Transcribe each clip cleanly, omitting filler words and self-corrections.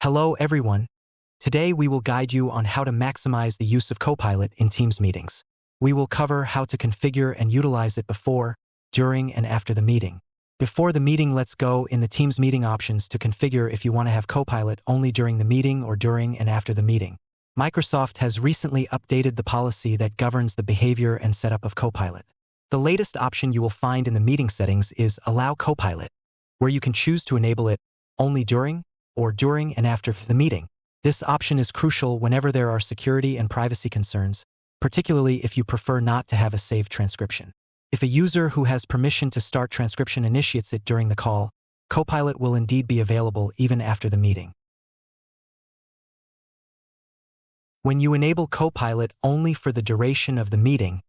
Hello everyone. Today we will guide you on how to maximize the use of Copilot in Teams meetings. We will cover how to configure and utilize it before, during, and after the meeting. Before the meeting, let's go in the Teams meeting options to configure if you want to have Copilot only during the meeting or during and after the meeting. Microsoft has recently updated the policy that governs the behavior and setup of Copilot. The latest option you will find in the meeting settings is Allow Copilot, where you can choose to enable it only during and after the meeting. This option is crucial whenever there are security and privacy concerns, particularly if you prefer not to have a saved transcription. If a user who has permission to start transcription initiates it during the call, Copilot will indeed be available even after the meeting. When you enable Copilot only for the duration of the meeting,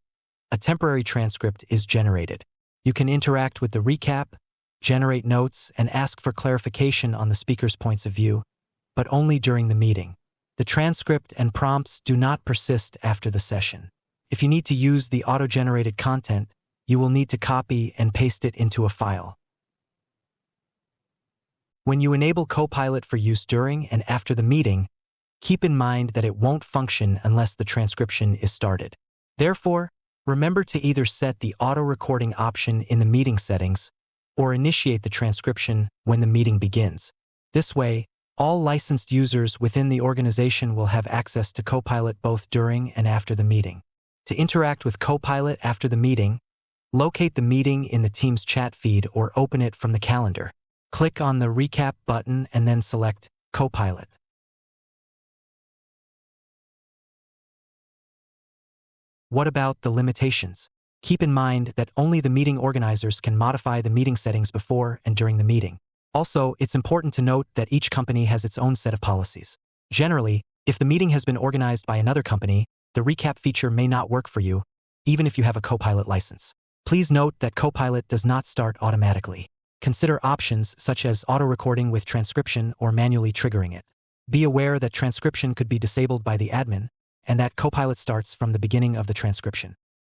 a temporary transcript is generated. You can interact with the recap, generate notes, and ask for clarification on the speaker's points of view, but only during the meeting. The transcript and prompts do not persist after the session. If you need to use the auto-generated content, you will need to copy and paste it into a file. When you enable Copilot for use during and after the meeting, keep in mind that it won't function unless the transcription is started. Therefore, remember to either set the auto-recording option in the meeting settings or initiate the transcription when the meeting begins. This way, all licensed users within the organization will have access to Copilot both during and after the meeting. To interact with Copilot after the meeting, locate the meeting in the Teams chat feed or open it from the calendar. Click on the Recap button and then select Copilot. What about the limitations? Keep in mind that only the meeting organizers can modify the meeting settings before and during the meeting. Also, it's important to note that each company has its own set of policies. Generally, if the meeting has been organized by another company, the recap feature may not work for you, even if you have a Copilot license. Please note that Copilot does not start automatically. Consider options such as auto-recording with transcription or manually triggering it. Be aware that transcription could be disabled by the admin, and that Copilot starts from the beginning of the transcription.